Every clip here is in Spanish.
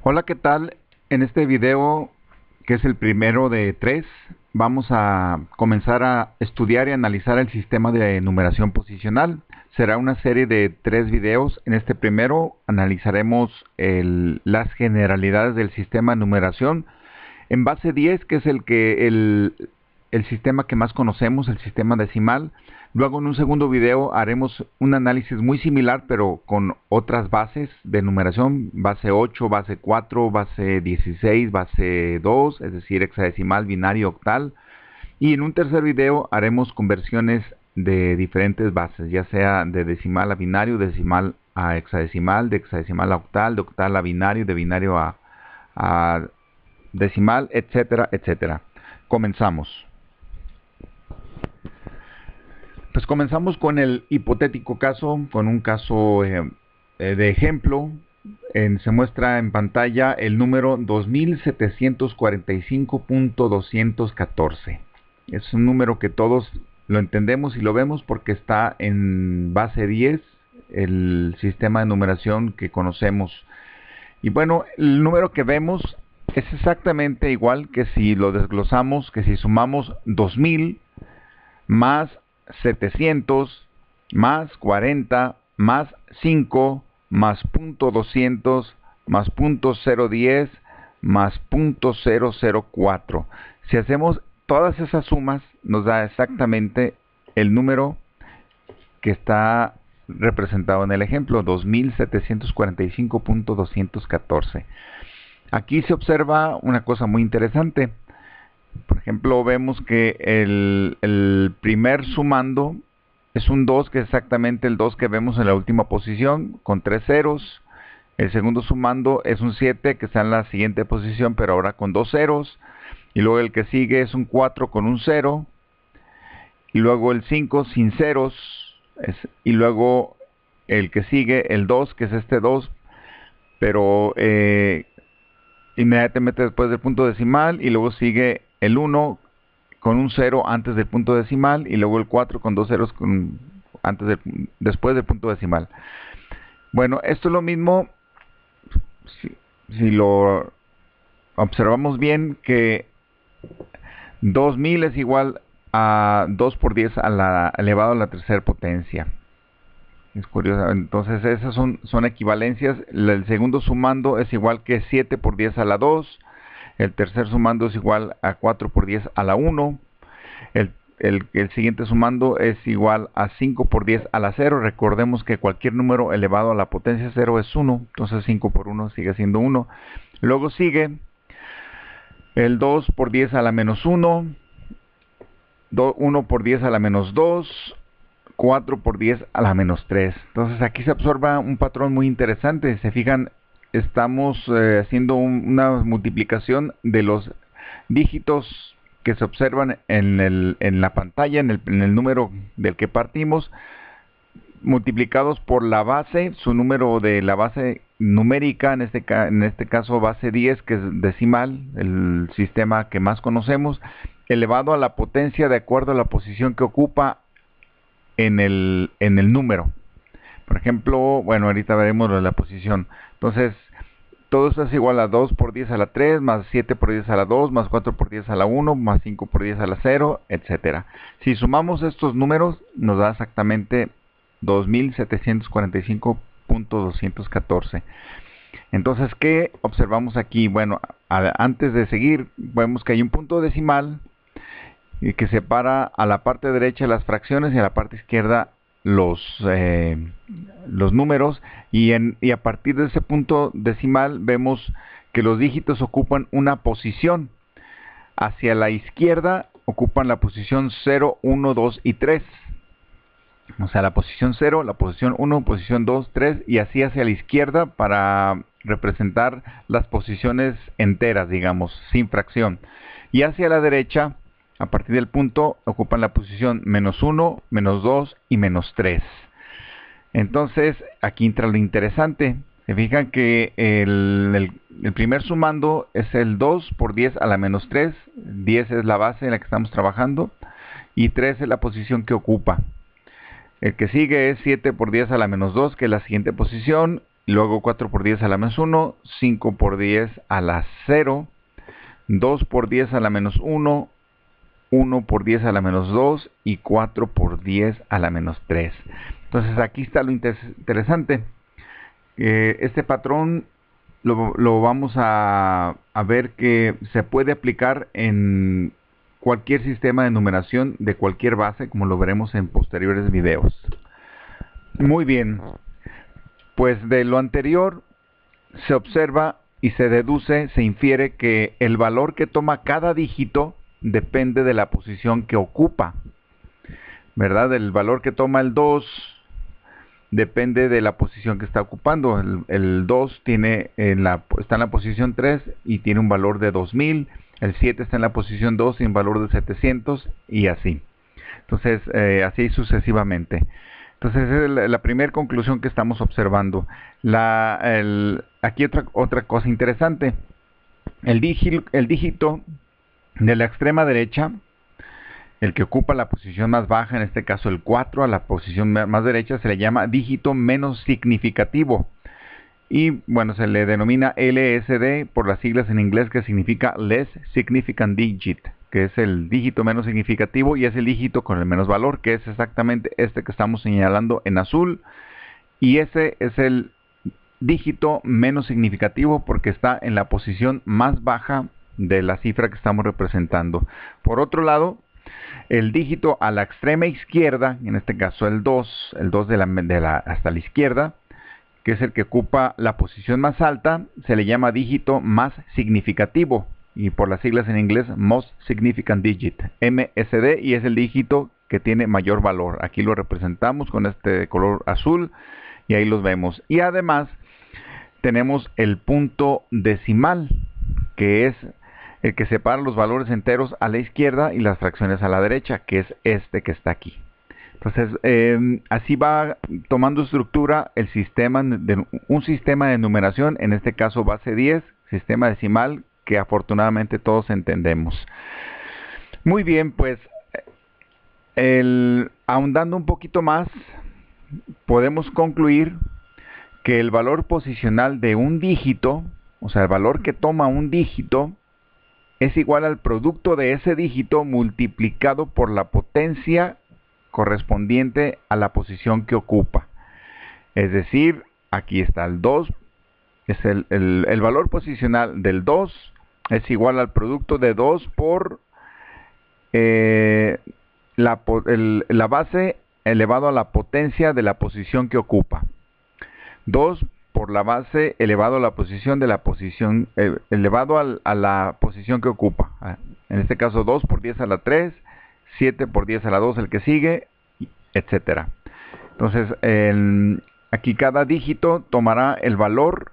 Hola, ¿qué tal? En este video, que es el primero de tres, vamos a comenzar a estudiar y analizar el sistema de numeración posicional. Será una serie de tres videos. En este primero analizaremos las generalidades del sistema de numeración en base 10, que es el sistema que más conocemos, el sistema decimal. Luego en un segundo video haremos un análisis muy similar, pero con otras bases de numeración: base 8, base 4, base 16, base 2, es decir, hexadecimal, binario, octal. Y en un tercer video haremos conversiones de diferentes bases, ya sea de decimal a binario, de decimal a hexadecimal, de hexadecimal a octal, de octal a binario, de binario a decimal, etcétera, etcétera. Comenzamos. Pues comenzamos con el hipotético caso, con un caso de ejemplo. Se muestra en pantalla el número 2745.214. Es un número que todos lo entendemos y lo vemos porque está en base 10, el sistema de numeración que conocemos. Y bueno, el número que vemos es exactamente igual que si lo desglosamos, que si sumamos 2000 más 700 más 40 más 5 más punto 200 más punto 010 más punto 004. Si hacemos todas esas sumas, nos da exactamente el número que está representado en el ejemplo, 2745.214. Aquí se observa una cosa muy interesante. Por ejemplo, vemos que el primer sumando es un 2, que es exactamente el 2 que vemos en la última posición, con 3 ceros. El segundo sumando es un 7, que está en la siguiente posición, pero ahora con 2 ceros. Y luego el que sigue es un 4 con un 0. Y luego el 5 sin ceros. Y luego el que sigue, el 2, que es este 2, pero inmediatamente después del punto decimal. Y luego sigue el 1 con un 0 antes del punto decimal, y luego el 4 con dos ceros después del punto decimal. Bueno, esto es lo mismo si lo observamos bien, que 2000 es igual a 2 por 10 elevado a la tercera potencia. Es curioso. Entonces esas son equivalencias. El segundo sumando es igual que 7 por 10 a la 2. El tercer sumando es igual a 4 por 10 a la 1. El siguiente sumando es igual a 5 por 10 a la 0. Recordemos que cualquier número elevado a la potencia 0 es 1. Entonces 5 por 1 sigue siendo 1. Luego sigue el 2 por 10 a la menos 1. 1 por 10 a la menos 2. 4 por 10 a la menos 3. Entonces aquí se observa un patrón muy interesante. Se fijan, estamos haciendo una multiplicación de los dígitos que se observan en la pantalla, en el número del que partimos, multiplicados por la base, su número de la base numérica, en este caso base 10, que es decimal, el sistema que más conocemos, elevado a la potencia de acuerdo a la posición que ocupa en el número. Por ejemplo, bueno, ahorita veremos la posición. Entonces, todo esto es igual a 2 por 10 a la 3, más 7 por 10 a la 2, más 4 por 10 a la 1, más 5 por 10 a la 0, etcétera. Si sumamos estos números, nos da exactamente 2745.214. Entonces, ¿qué observamos aquí? Bueno, antes de seguir, vemos que hay un punto decimal y que separa a la parte derecha las fracciones y a la parte izquierda los números, y a partir de ese punto decimal vemos que los dígitos ocupan una posición. Hacia la izquierda ocupan la posición 0, 1, 2 y 3. O sea, la posición 0, la posición 1, posición 2, 3, y así hacia la izquierda para representar las posiciones enteras, digamos, sin fracción. Y hacia la derecha, a partir del punto, ocupan la posición menos 1, menos 2 y menos 3. Entonces, aquí entra lo interesante. Se fijan que el primer sumando es el 2 por 10 a la menos 3. 10 es la base en la que estamos trabajando y 3 es la posición que ocupa. El que sigue es 7 por 10 a la menos 2, que es la siguiente posición. luego 4 por 10 a la menos 1, 5 por 10 a la 0, 2 por 10 a la menos 1, 1 por 10 a la menos 2 y 4 por 10 a la menos 3. Entonces aquí está lo interesante. Este patrón lo vamos a ver que se puede aplicar en cualquier sistema de numeración de cualquier base, como lo veremos en posteriores videos. Muy bien, pues de lo anterior se observa y se deduce, se infiere que el valor que toma cada dígito depende de la posición que ocupa, ¿verdad? El valor que toma el 2 depende de la posición que está ocupando. El 2 está en la posición 3 y tiene un valor de 2000. El 7 está en la posición 2 y un valor de 700 y así. Entonces, así sucesivamente. Entonces, esa es la primera conclusión que estamos observando. Aquí otra cosa interesante. El dígito de la extrema derecha, el que ocupa la posición más baja, en este caso el 4, a la posición más derecha, se le llama dígito menos significativo. Y bueno, se le denomina LSD por las siglas en inglés, que significa Less Significant Digit, que es el dígito menos significativo y es el dígito con el menos valor, que es exactamente este que estamos señalando en azul. Y ese es el dígito menos significativo porque está en la posición más baja de la cifra que estamos representando. Por otro lado, el dígito a la extrema izquierda, en este caso el 2 hasta la izquierda, que es el que ocupa la posición más alta, se le llama dígito más significativo, y por las siglas en inglés, Most Significant Digit, MSD, y es el dígito que tiene mayor valor. Aquí lo representamos con este color azul, y ahí los vemos. Y además, tenemos el punto decimal, que es el que separa los valores enteros a la izquierda y las fracciones a la derecha, que es este que está aquí. Entonces, así va tomando estructura un sistema de numeración, en este caso base 10, sistema decimal, que afortunadamente todos entendemos. Muy bien, pues, ahondando un poquito más, podemos concluir que el valor posicional de un dígito, o sea, el valor que toma un dígito, es igual al producto de ese dígito multiplicado por la potencia correspondiente a la posición que ocupa. Es decir, aquí está el 2, es el valor posicional del 2 es igual al producto de 2 por la base elevado a la potencia de la posición que ocupa. 2 por la base elevado a la posición de la posición, elevado a la posición que ocupa. En este caso 2 por 10 a la 3, 7 por 10 a la 2 el que sigue, etcétera. Entonces, aquí cada dígito tomará el valor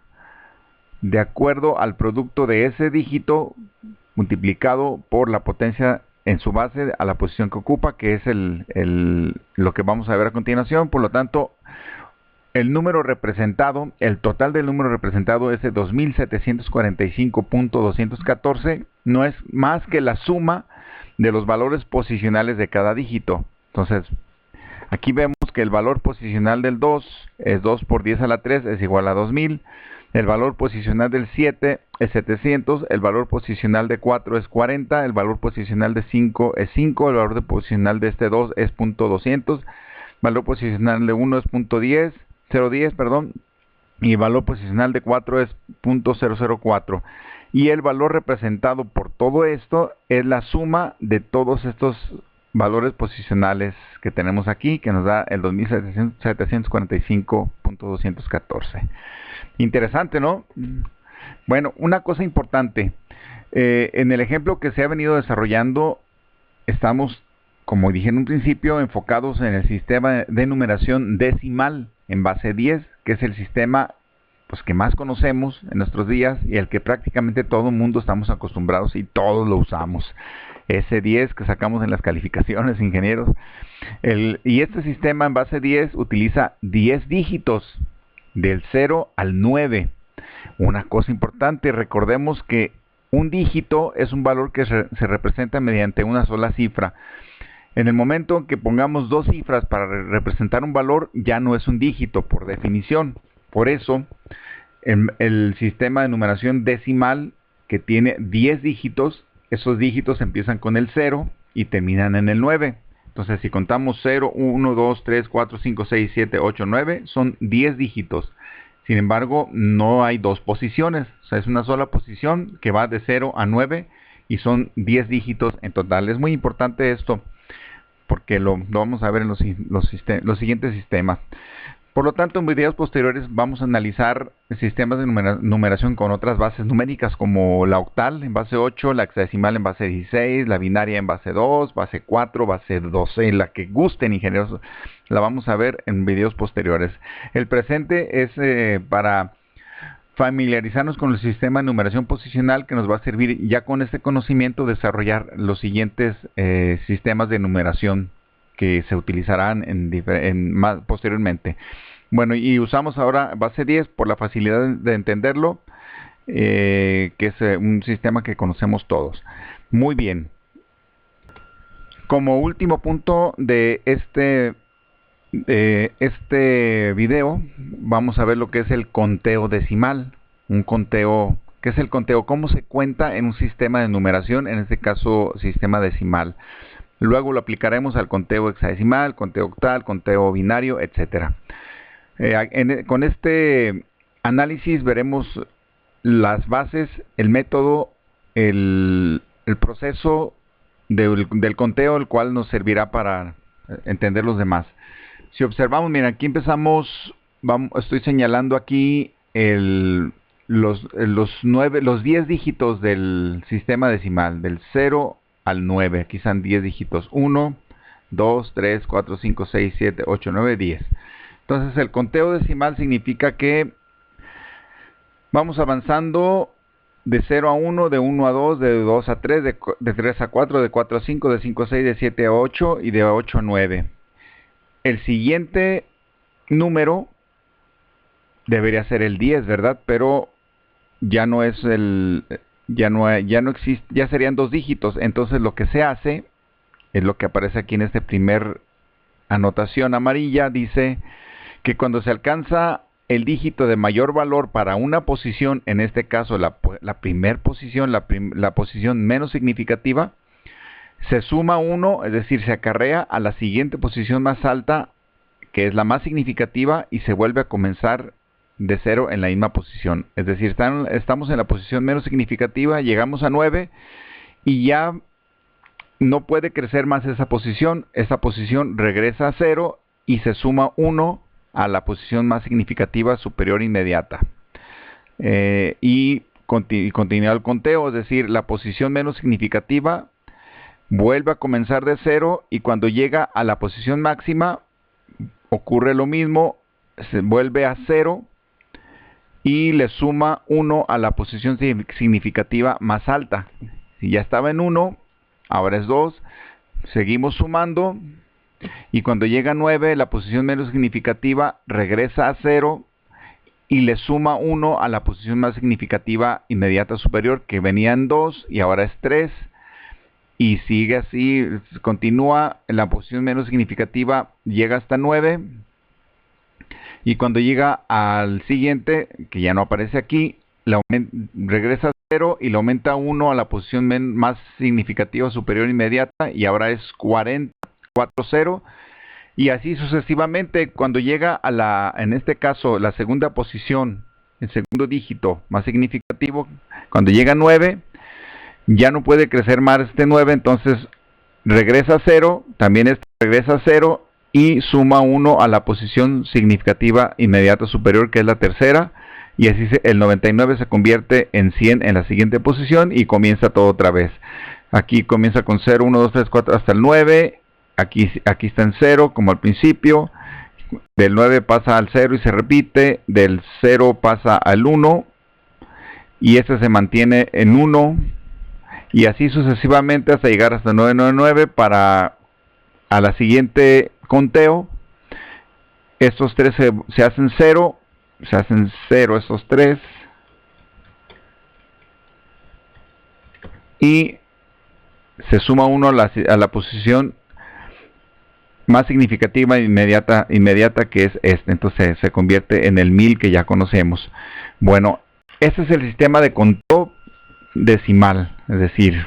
de acuerdo al producto de ese dígito multiplicado por la potencia en su base a la posición que ocupa, que es lo que vamos a ver a continuación. Por lo tanto, el número representado, el total del número representado, ese 2745.214, no es más que la suma de los valores posicionales de cada dígito. Entonces, aquí vemos que el valor posicional del 2 es 2 por 10 a la 3, es igual a 2000. El valor posicional del 7 es 700, el valor posicional de 4 es 40, el valor posicional de 5 es 5, el valor posicional de este 2 es .200, el valor posicional de 1 es .10, 0.10, perdón, y el valor posicional de 4 es .004. Y el valor representado por todo esto es la suma de todos estos valores posicionales que tenemos aquí, que nos da el 2745.214. Interesante, ¿no? Bueno, una cosa importante. En el ejemplo que se ha venido desarrollando, estamos, como dije en un principio, enfocados en el sistema de numeración decimal en base 10, que es el sistema pues, que más conocemos en nuestros días y el que prácticamente todo el mundo estamos acostumbrados y todos lo usamos. Ese 10 que sacamos en las calificaciones, ingenieros. Y este sistema en base 10 utiliza 10 dígitos, del 0 al 9. Una cosa importante, recordemos que un dígito es un valor que se representa mediante una sola cifra. En el momento en que pongamos dos cifras para representar un valor, ya no es un dígito por definición. Por eso, el sistema de numeración decimal, que tiene 10 dígitos, esos dígitos empiezan con el 0 y terminan en el 9. Entonces, si contamos 0, 1, 2, 3, 4, 5, 6, 7, 8, 9, son 10 dígitos. Sin embargo, no hay dos posiciones, o sea, es una sola posición que va de 0 a 9 y son 10 dígitos en total. Es muy importante esto porque lo vamos a ver en los siguientes sistemas. Por lo tanto, en videos posteriores vamos a analizar sistemas de numeración con otras bases numéricas como la octal en base 8, la hexadecimal en base 16, la binaria en base 2, base 4, base 12, la que gusten, ingenieros, la vamos a ver en videos posteriores. El presente es para familiarizarnos con el sistema de numeración posicional, que nos va a servir ya con este conocimiento desarrollar los siguientes sistemas de numeración que se utilizarán más posteriormente. Bueno, y usamos ahora base 10 por la facilidad de entenderlo, que es un sistema que conocemos todos. Muy bien. Como último punto de este video, vamos a ver lo que es el conteo decimal. Un conteo, ¿qué es el conteo? ¿Cómo se cuenta en un sistema de numeración? En este caso, sistema decimal. Luego lo aplicaremos al conteo hexadecimal, conteo octal, conteo binario, etcétera. Con este análisis veremos las bases, el método, el proceso del conteo, el cual nos servirá para entender los demás. Si observamos, mira, aquí empezamos, estoy señalando aquí los 10 dígitos del sistema decimal, del 0 al 9. Aquí están 10 dígitos. 1, 2, 3, 4, 5, 6, 7, 8, 9, 10. Entonces, el conteo decimal significa que vamos avanzando de 0 a 1, de 1 a 2, de 2 a 3, de 3 a 4, de 4 a 5, de 5 a 6, de 7 a 8 y de 8 a 9. El siguiente número debería ser el 10, ¿verdad? Pero ya no es ya no existe, ya serían dos dígitos. Entonces lo que se hace es lo que aparece aquí en este primer anotación amarilla, dice que cuando se alcanza el dígito de mayor valor para una posición, en este caso la primer posición, la posición menos significativa, se suma 1, es decir, se acarrea a la siguiente posición más alta, que es la más significativa, y se vuelve a comenzar de 0 en la misma posición. Es decir, estamos en la posición menos significativa, llegamos a 9 y ya no puede crecer más esa posición regresa a 0 y se suma 1 a la posición más significativa superior inmediata. Y continúa el conteo, es decir, la posición menos significativa vuelve a comenzar de 0 y cuando llega a la posición máxima ocurre lo mismo, se vuelve a 0 y le suma 1 a la posición significativa más alta. Si ya estaba en 1, ahora es 2, seguimos sumando y cuando llega a 9, la posición menos significativa regresa a 0 y le suma 1 a la posición más significativa inmediata superior, que venía en 2 y ahora es 3. Y sigue así, continúa en la posición menos significativa, llega hasta 9. Y cuando llega al siguiente, que ya no aparece aquí, regresa a 0 y le aumenta 1 a la posición más significativa superior inmediata y ahora es 40, 4, 0. Y así sucesivamente, cuando llega en este caso, la segunda posición, el segundo dígito más significativo, cuando llega a 9, ya no puede crecer más este 9, entonces regresa a 0, también este regresa a 0 y suma 1 a la posición significativa inmediata superior, que es la tercera, y así el 99 se convierte en 100 en la siguiente posición y comienza todo otra vez. Aquí comienza con 0, 1, 2, 3, 4 hasta el 9, aquí está en 0 como al principio, del 9 pasa al 0 y se repite, del 0 pasa al 1 y este se mantiene en 1 y así sucesivamente hasta llegar hasta 999 para a la siguiente conteo. Estos tres se hacen 0, se hacen 0 estos tres y se suma 1 a la posición más significativa inmediata que es este. Entonces se convierte en el 1000 que ya conocemos. Bueno, este es el sistema de conteo decimal, es decir,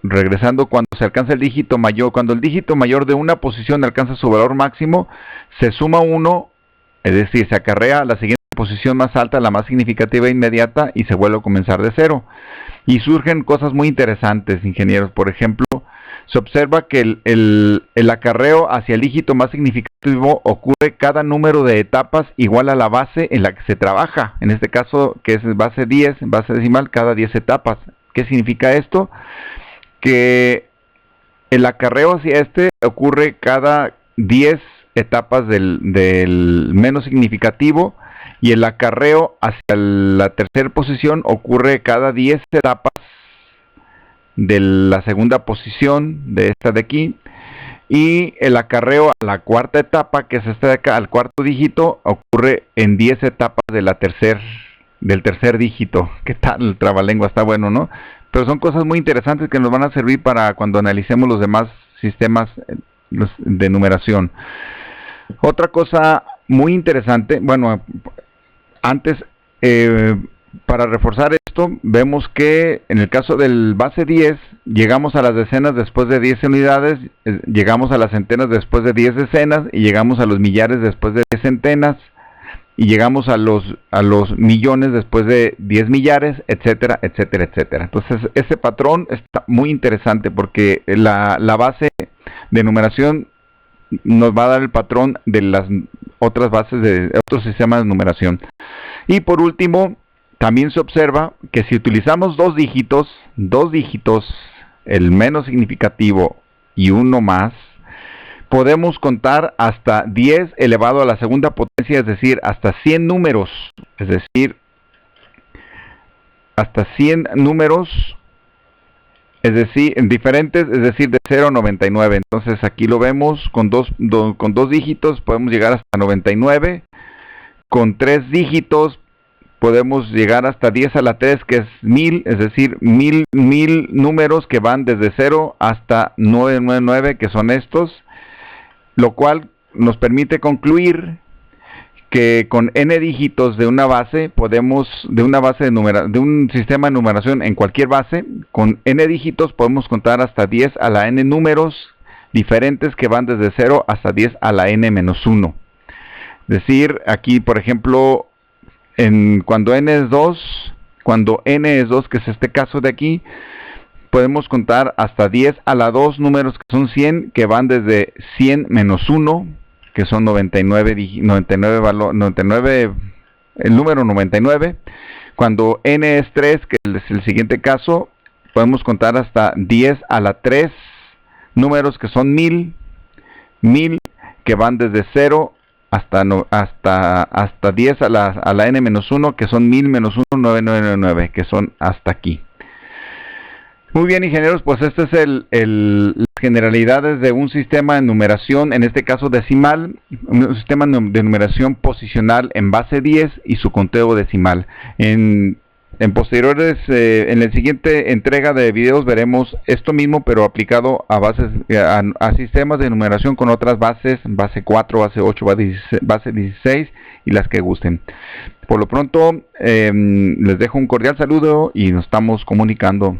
regresando cuando se alcanza el dígito mayor, cuando el dígito mayor de una posición alcanza su valor máximo, se suma 1, es decir, se acarrea a la siguiente posición más alta, la más significativa inmediata, y se vuelve a comenzar de cero. Y surgen cosas muy interesantes, ingenieros. Por ejemplo, se observa que el acarreo hacia el dígito más significativo ocurre cada número de etapas igual a la base en la que se trabaja. En este caso, que es base 10, base decimal, cada 10 etapas. ¿Qué significa esto? Que el acarreo hacia este ocurre cada 10 etapas del menos significativo, y el acarreo hacia la tercera posición ocurre cada 10 etapas de la segunda posición de esta de aquí, y el acarreo a la cuarta etapa, que es esta de acá, al cuarto dígito, ocurre en 10 etapas de del tercer dígito. ¿Qué tal el trabalengua? Está bueno, ¿no? Pero son cosas muy interesantes que nos van a servir para cuando analicemos los demás sistemas de numeración. Otra cosa muy interesante, bueno, antes, para reforzar esto, vemos que en el caso del base 10, llegamos a las decenas después de 10 unidades, llegamos a las centenas después de 10 decenas, y llegamos a los millares después de 10 centenas, y llegamos a los millones después de 10 millares, etcétera, etcétera, etcétera. Entonces, ese patrón está muy interesante porque la base de numeración nos va a dar el patrón de las otras bases de otros sistemas de numeración. Y por último, también se observa que si utilizamos dos dígitos, el menos significativo y uno más, podemos contar hasta 10 elevado a la segunda potencia, es decir, hasta 100 números, es decir, hasta 100 números, es decir, diferentes, es decir, de 0 a 99. Entonces aquí lo vemos con dos dígitos podemos llegar hasta 99, con 3 dígitos podemos llegar hasta 10 a la 3, que es 1000, es decir, 1000 números que van desde 0 hasta 999, que son estos, lo cual nos permite concluir que con n dígitos de una base de un sistema de numeración en cualquier base, con n dígitos podemos contar hasta 10 a la n números diferentes que van desde 0 hasta 10 a la n-1. Es decir, aquí por ejemplo, cuando n es 2, que es este caso de aquí, podemos contar hasta 10 a la 2 números que son 100, que van desde 100 menos 1, que son 99, el número 99. Cuando n es 3, que es el siguiente caso, podemos contar hasta 10 a la 3 números que son 1000, que van desde 0 hasta 10 a la n-1, que son 1000 menos 1, 9999, que son hasta aquí. Muy bien, ingenieros, pues este es las generalidades de un sistema de numeración, en este caso decimal, un sistema de numeración posicional en base 10 y su conteo decimal. En posteriores, en la siguiente entrega de videos veremos esto mismo, pero aplicado a sistemas de numeración con otras bases, base 4, base 8, base 16 y las que gusten. Por lo pronto, les dejo un cordial saludo y nos estamos comunicando.